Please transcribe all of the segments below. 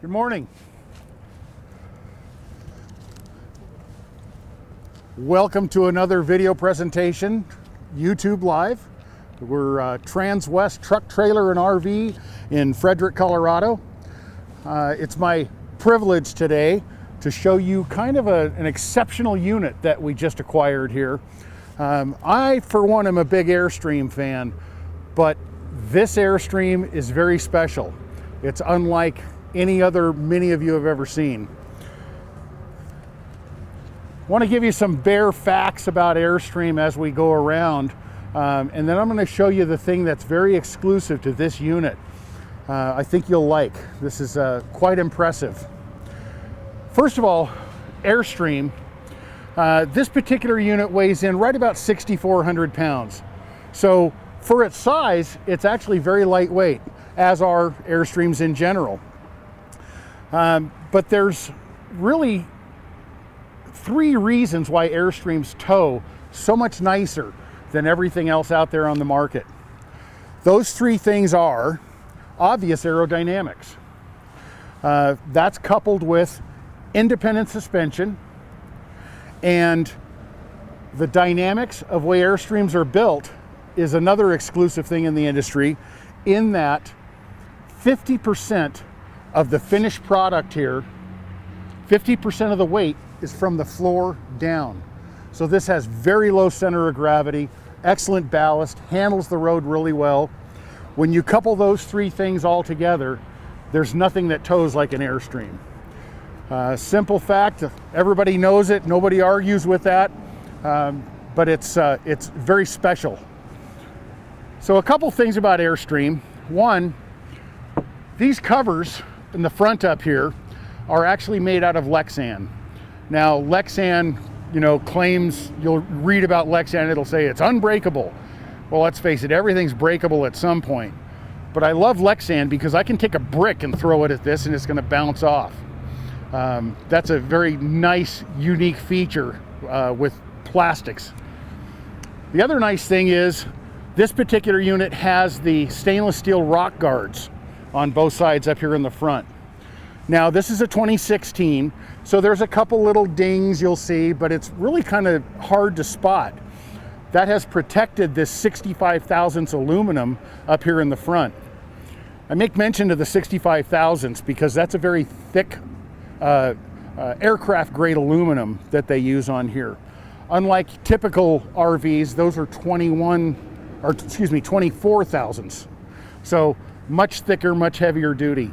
Good morning. Welcome to another video presentation, YouTube Live. We're Transwest Truck, Trailer, and RV in Frederick, Colorado. It's my privilege today to show you kind of an exceptional unit that we just acquired here. I, for one, am a big Airstream fan, but this Airstream is very special. It's unlike any other many of you have ever seen. I want to give you some bare facts about Airstream as we go around, and then I'm going to show you the thing that's very exclusive to this unit. I think you'll like. This is quite impressive. First of all, Airstream. This particular unit weighs in right about 6,400 pounds. So for its size, it's actually very lightweight, as are Airstreams in general. But there's really three reasons why Airstreams tow so much nicer than everything else out there on the market. Those three things are obvious aerodynamics. That's coupled with independent suspension, and the dynamics of way Airstreams are built is another exclusive thing in the industry, in that 50% of the finished product here, 50% of the weight is from the floor down. So this has very low center of gravity, excellent ballast, handles the road really well. When you couple those three things all together, there's nothing that tows like an Airstream. Simple fact, everybody knows it, nobody argues with that, but it's very special. So a couple things about Airstream. One, these covers in the front up here are actually made out of Lexan. Now Lexan, claims, you'll read about Lexan, it'll say it's unbreakable. Well, let's face it, everything's breakable at some point. But I love Lexan because I can take a brick and throw it at this and it's going to bounce off. That's a very nice, unique feature with plastics. The other nice thing is this particular unit has the stainless steel rock guards on both sides up here in the front. Now this is a 2016, so there's a couple little dings you'll see, but it's really kind of hard to spot. That has protected this 65 thousandths aluminum up here in the front. I make mention of the 65 thousandths because that's a very thick aircraft grade aluminum that they use on here. Unlike typical RVs, those are 24 thousandths. So much thicker, much heavier duty.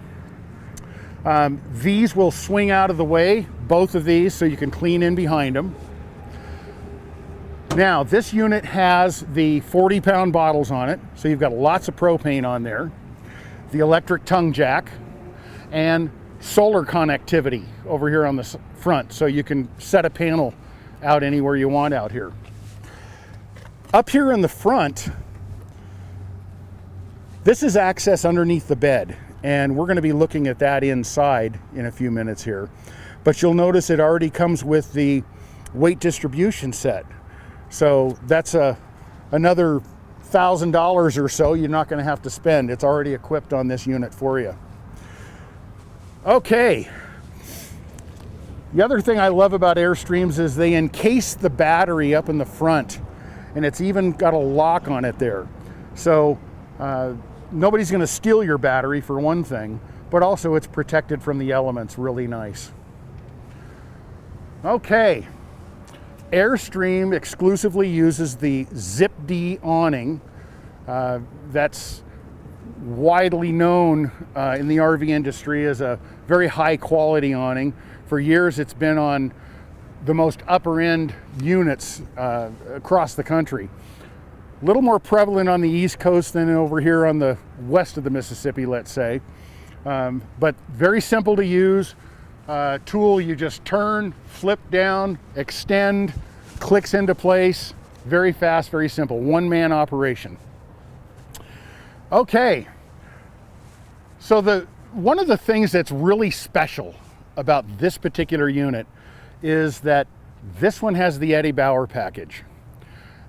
These will swing out of the way, both of these, so you can clean in behind them. Now, this unit has the 40-pound bottles on it, so you've got lots of propane on there, the electric tongue jack, and solar connectivity over here on the front, so you can set a panel out anywhere you want out here. Up here in the front, this is access underneath the bed, and we're going to be looking at that inside in a few minutes here. But you'll notice it already comes with the weight distribution set. So that's another $1,000 or so you're not going to have to spend. It's already equipped on this unit for you. Okay. The other thing I love about Airstreams is they encase the battery up in the front, and it's even got a lock on it there. So nobody's going to steal your battery, for one thing, but also it's protected from the elements. Really nice. Okay. Airstream exclusively uses the Zip-D awning. That's widely known in the RV industry as a very high quality awning. For years it's been on the most upper end units across the country. A little more prevalent on the East Coast than over here on the west of the Mississippi, let's say. But very simple to use. Tool you just turn, flip down, extend, clicks into place. Very fast, very simple. One-man operation. Okay. So one of the things that's really special about this particular unit is that this one has the Eddie Bauer package.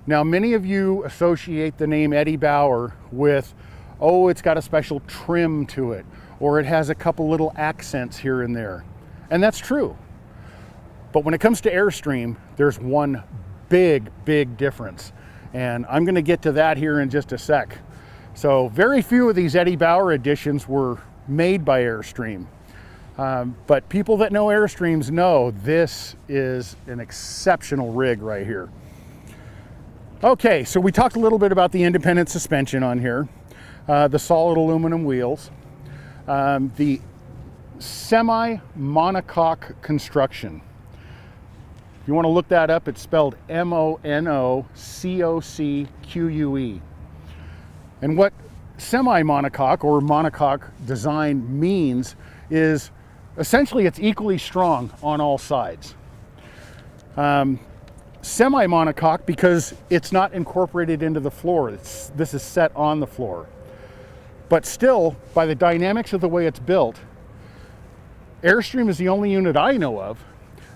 Now, many of you associate the name Eddie Bauer with, oh, it's got a special trim to it, or it has a couple little accents here and there. And that's true. But when it comes to Airstream, there's one big difference. And I'm going to get to that here in just a sec. So very few of these Eddie Bauer editions were made by Airstream. But people that know Airstreams know this is an exceptional rig right here. Okay, so we talked a little bit about the independent suspension on here, the solid aluminum wheels, the semi-monocoque construction. If you want to look that up, it's spelled M-O-N-O-C-O-C-Q-U-E. And what semi-monocoque or monocoque design means is essentially it's equally strong on all sides. Semi-monocoque because it's not incorporated into the floor. This is set on the floor. But still, by the dynamics of the way it's built, Airstream is the only unit I know of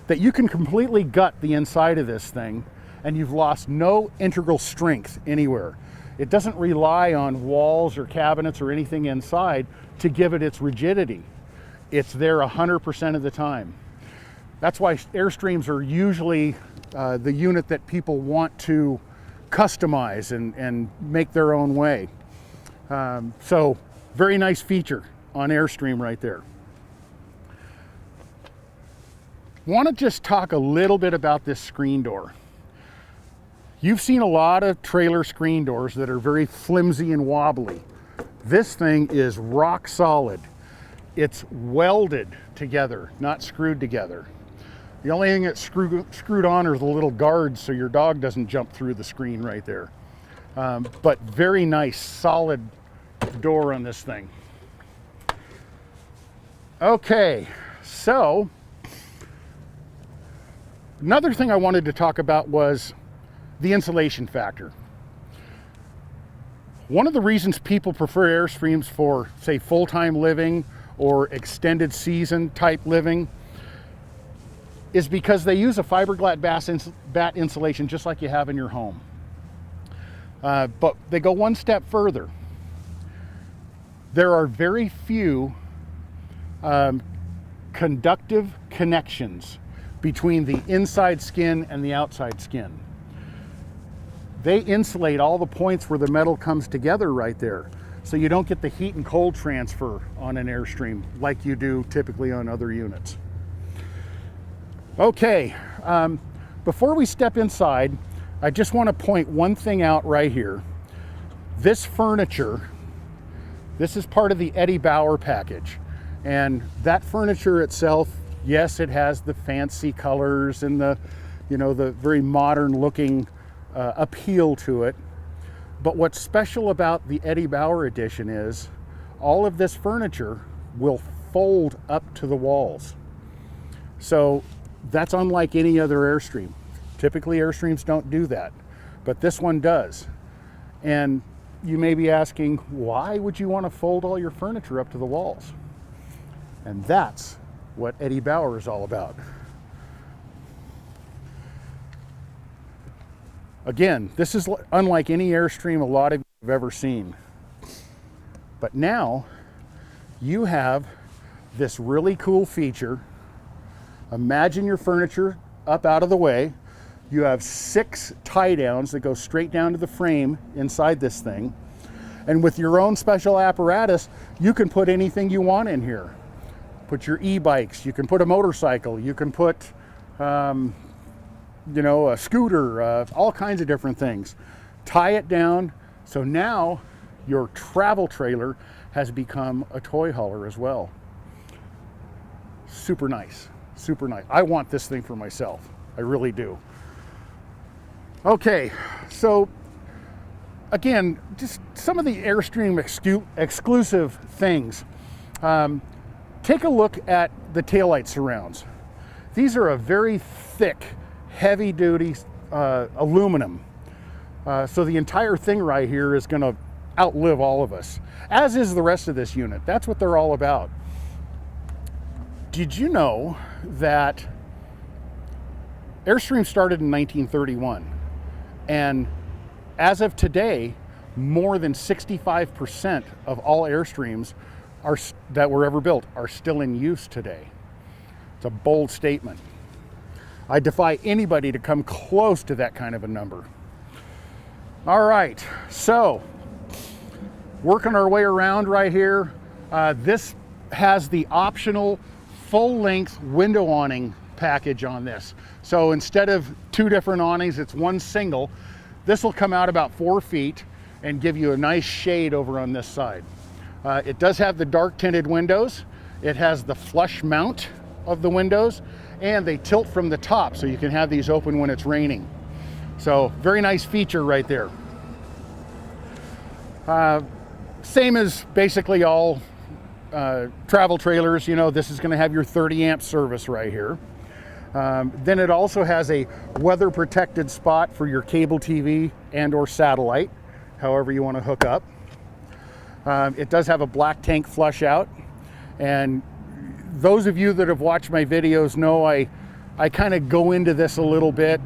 that you can completely gut the inside of this thing and you've lost no integral strength anywhere. It doesn't rely on walls or cabinets or anything inside to give it its rigidity. It's there 100% of the time. That's why Airstreams are usually the unit that people want to customize and make their own way. So very nice feature on Airstream right there. Want to just talk a little bit about this screen door. You've seen a lot of trailer screen doors that are very flimsy and wobbly. This thing is rock solid. It's welded together, not screwed together. The only thing that's screwed on are the little guards so your dog doesn't jump through the screen right there. But very nice, solid door on this thing. Okay, so another thing I wanted to talk about was the insulation factor. One of the reasons people prefer Airstreams for, say, full-time living or extended season type living is because they use a fiberglass batt insulation just like you have in your home. But they go one step further. There are very few conductive connections between the inside skin and the outside skin. They insulate all the points where the metal comes together right there, so you don't get the heat and cold transfer on an Airstream like you do typically on other units. Okay, before we step inside, I just want to point one thing out right here. This furniture, this is part of the Eddie Bauer package, and that furniture itself, yes, it has the fancy colors and the, you know, the very modern looking appeal to it. But what's special about the Eddie Bauer edition is all of this furniture will fold up to the walls. So that's unlike any other Airstream. Typically Airstreams don't do that, but this one does. And you may be asking, why would you want to fold all your furniture up to the walls? And that's what Eddie Bauer is all about. Again, this is unlike any Airstream a lot of you have ever seen. But now you have this really cool feature. Imagine your furniture up out of the way. You have 6 tie downs that go straight down to the frame inside this thing. And with your own special apparatus, you can put anything you want in here. Put your e-bikes, you can put a motorcycle, you can put you know, a scooter, all kinds of different things. Tie it down, so now your travel trailer has become a toy hauler as well. Super nice, super nice. I want this thing for myself, I really do. Okay, so again, just some of the Airstream exclusive things. Take a look at the taillight surrounds. These are a very thick, heavy-duty aluminum. So the entire thing right here is going to outlive all of us, as is the rest of this unit. That's what they're all about. Did you know that Airstream started in 1931, and as of today, more than 65% of all Airstreams that were ever built are still in use today. It's a bold statement. I defy anybody to come close to that kind of a number. All right, so working our way around right here. This has the optional full-length window awning package on this. So instead of two different awnings, it's one single. This will come out about 4 feet and give you a nice shade over on this side. It does have the dark tinted windows. It has the flush mount of the windows, and they tilt from the top so you can have these open when it's raining. So very nice feature right there. Same as basically all travel trailers, you know, this is going to have your 30 amp service right here. Then it also has a weather protected spot for your cable TV and or satellite, however you want to hook up. It does have a black tank flush out, and those of you that have watched my videos know I kind of go into this a little bit.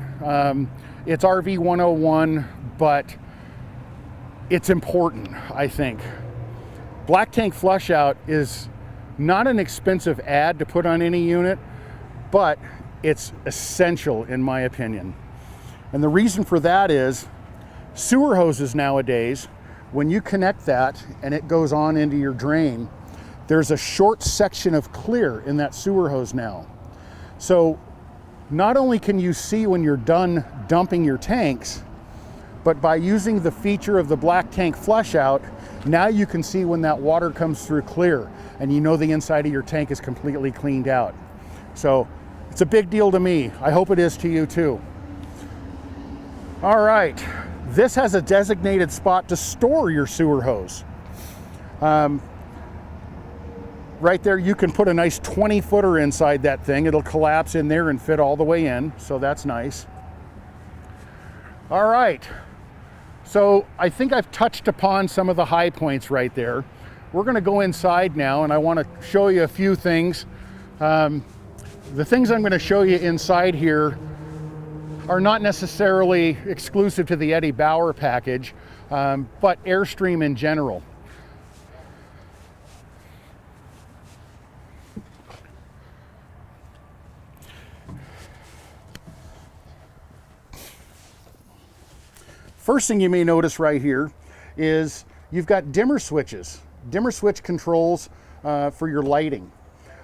It's RV 101, but it's important, I think. Black tank flush out is not an expensive add to put on any unit, but it's essential in my opinion. And the reason for that is sewer hoses nowadays, when you connect that and it goes on into your drain, there's a short section of clear in that sewer hose now. So not only can you see when you're done dumping your tanks, but by using the feature of the black tank flush out, now you can see when that water comes through clear and you know the inside of your tank is completely cleaned out. So it's a big deal to me. I hope it is to you too. All right, this has a designated spot to store your sewer hose. Right there, you can put a nice 20-footer inside that thing. It'll collapse in there and fit all the way in, so that's nice. All right, so I think I've touched upon some of the high points right there. We're gonna go inside now, and I wanna show you a few things. The things I'm gonna show you inside here are not necessarily exclusive to the Eddie Bauer package, but Airstream in general. First thing you may notice right here is you've got dimmer switches, dimmer switch controls for your lighting.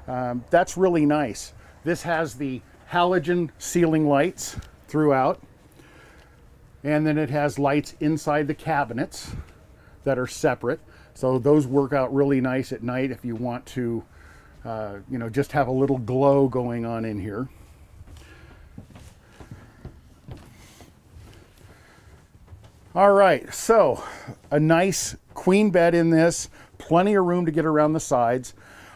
That's really nice. This has the halogen ceiling lights throughout, and then it has lights inside the cabinets that are separate. So those work out really nice at night if you want to, you know, just have a little glow going on in here. All right, so a nice queen bed in this, plenty of room to get around the sides.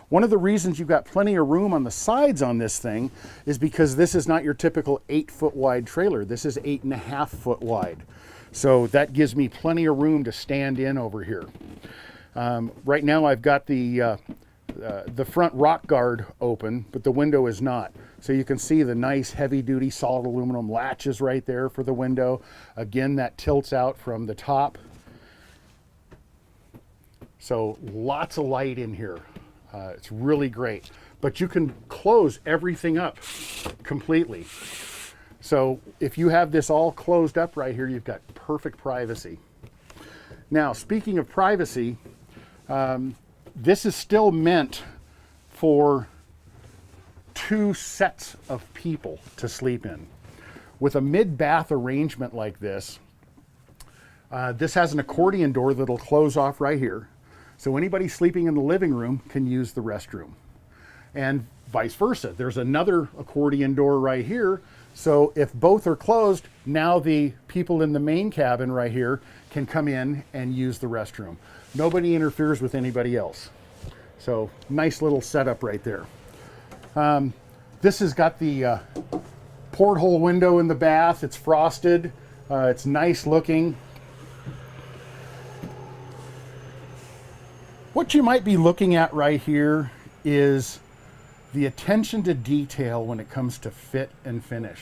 One of the reasons you've got plenty of room on the sides on this thing is because this is not your typical 8-foot wide trailer. This is 8.5 foot wide. So that gives me plenty of room to stand in over here. Right now I've got the front rock guard open, but the window is not. So you can see the nice heavy duty solid aluminum latches right there for the window. Again, that tilts out from the top. So lots of light in here. It's really great, but you can close everything up completely. So if you have this all closed up right here, you've got perfect privacy. Now, speaking of privacy, this is still meant for 2 sets of people to sleep in. With a mid-bath arrangement like this, this has an accordion door that'll close off right here. So anybody sleeping in the living room can use the restroom. And vice versa. There's another accordion door right here. So if both are closed, now the people in the main cabin right here can come in and use the restroom. Nobody interferes with anybody else. So nice little setup right there. This has got the porthole window in the bath. It's frosted. It's nice looking. What you might be looking at right here is the attention to detail when it comes to fit and finish.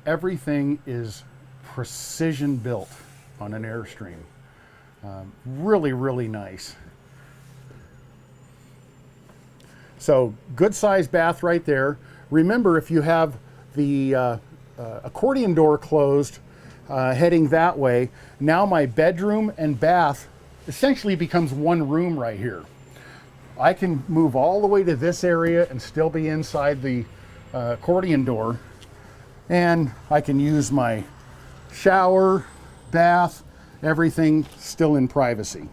Everything is precision built on an Airstream. Really, really nice. So good sized bath right there. Remember, if you have the accordion door closed heading that way, now my bedroom and bath essentially becomes one room right here. I can move all the way to this area and still be inside the accordion door, and I can use my shower, bath, everything still in privacy.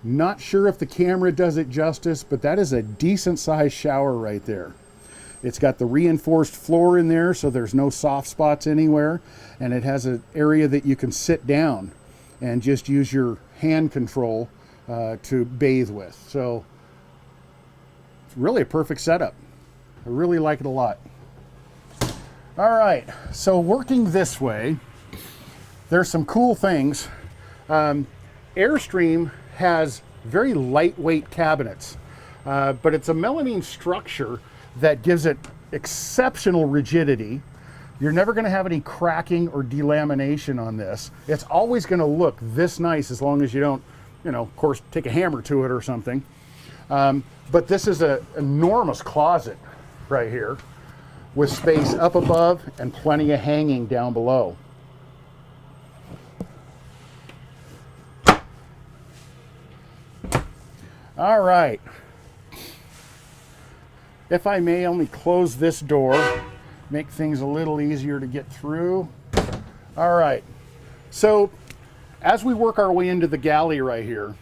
Not sure if the camera does it justice, but that is a decent sized shower right there. It's got the reinforced floor in there, so there's no soft spots anywhere, and it has an area that you can sit down and just use your hand control to bathe with. So it's really a perfect setup. I really like it a lot. All right, so working this way, there's some cool things. Airstream has very lightweight cabinets, but it's a melamine structure that gives it exceptional rigidity. You're never going to have any cracking or delamination on this. It's always going to look this nice as long as you don't, of course, take a hammer to it or something. But this is an enormous closet right here with space up above and plenty of hanging down below. All right. If I may only close this door, make things a little easier to get through. All right. So as we work our way into the galley right here,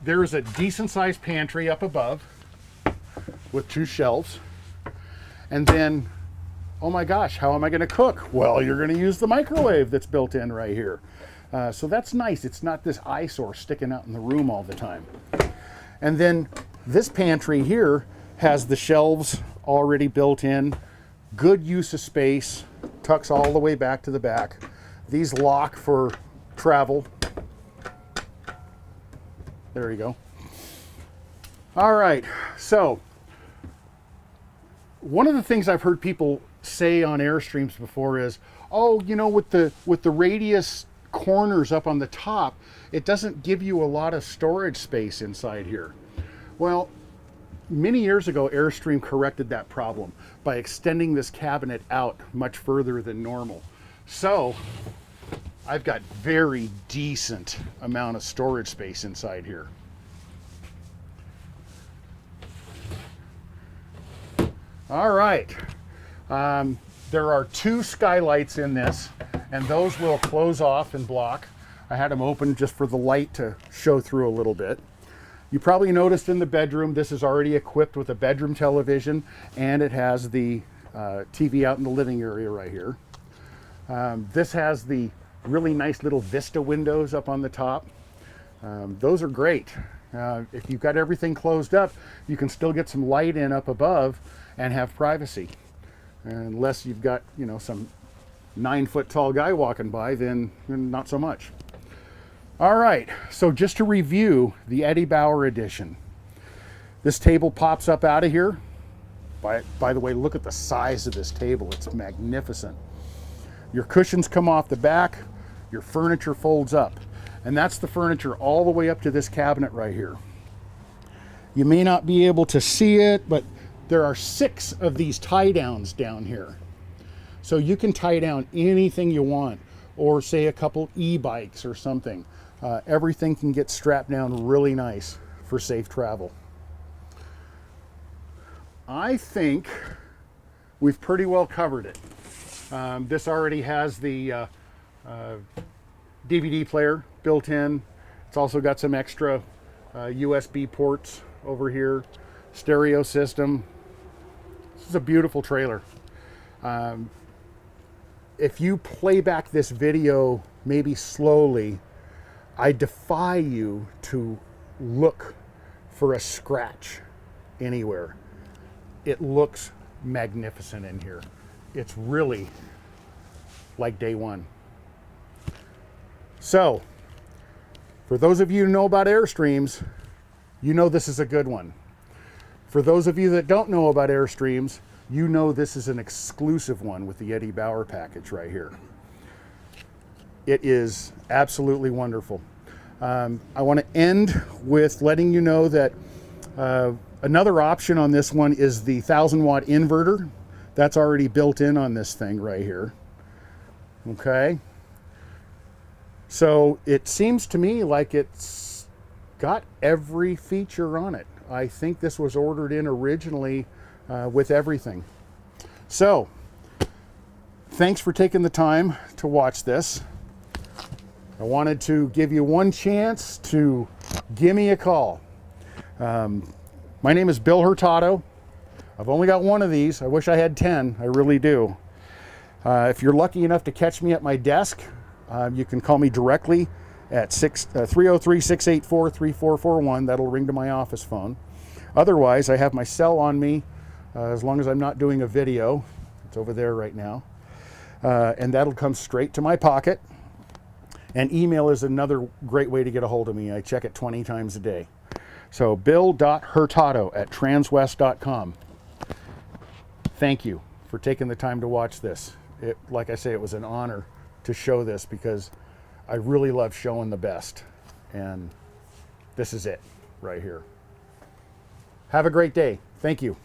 there's a decent sized pantry up above with 2 shelves. And then, oh my gosh, how am I going to cook? Well, you're going to use the microwave that's built in right here. So that's nice. It's not this eyesore sticking out in the room all the time. And then this pantry here has the shelves already built in. Good use of space. Tucks all the way back to the back. These lock for travel. There you go. All right, so one of the things I've heard people say on Airstreams before is, oh, with the radius corners up on the top, it doesn't give you a lot of storage space inside here. Well, many years ago, Airstream corrected that problem by extending this cabinet out much further than normal. So I've got very decent amount of storage space inside here. All right. There are 2 skylights in this, and those will close off and block. I had them open just for the light to show through a little bit. You probably noticed in the bedroom, this is already equipped with a bedroom television, and it has the TV out in the living area right here. This has the really nice little vista windows up on the top. Those are great. If you've got everything closed up, you can still get some light in up above and have privacy. Unless you've got, some 9-foot tall guy walking by, then not so much. All right, so just to review the Eddie Bauer edition. This table pops up out of here. By the way, look at the size of this table. It's magnificent. Your cushions come off the back, your furniture folds up. And that's the furniture all the way up to this cabinet right here. You may not be able to see it, but there are 6 of these tie downs down here. So you can tie down anything you want, or say a couple e-bikes or something. Everything can get strapped down really nice for safe travel. I think we've pretty well covered it. This already has the DVD player built in. It's also got some extra USB ports over here, stereo system. This is a beautiful trailer. If you play back this video maybe slowly, I defy you to look for a scratch anywhere. It looks magnificent in here. It's really like day one. So, for those of you who know about Airstreams, you know this is a good one. For those of you that don't know about Airstreams, you know this is an exclusive one with the Eddie Bauer package right here. It is absolutely wonderful. I want to end with letting you know that another option on this one is the 1,000-watt inverter. That's already built in on this thing right here. Okay. So it seems to me like it's got every feature on it. I think this was ordered in originally with everything. So thanks for taking the time to watch this. I wanted to give you one chance to give me a call. My name is Bill Hurtado. I've only got one of these. I wish I had 10. I really do. If you're lucky enough to catch me at my desk, you can call me directly at 303-684-3441. That'll ring to my office phone. Otherwise, I have my cell on me as long as I'm not doing a video. It's over there right now. And that'll come straight to my pocket. And email is another great way to get a hold of me. I check it 20 times a day. So bill.hurtado@transwest.com. Thank you for taking the time to watch this. Like I say, it was an honor to show this because I really love showing the best. And this is it right here. Have a great day. Thank you.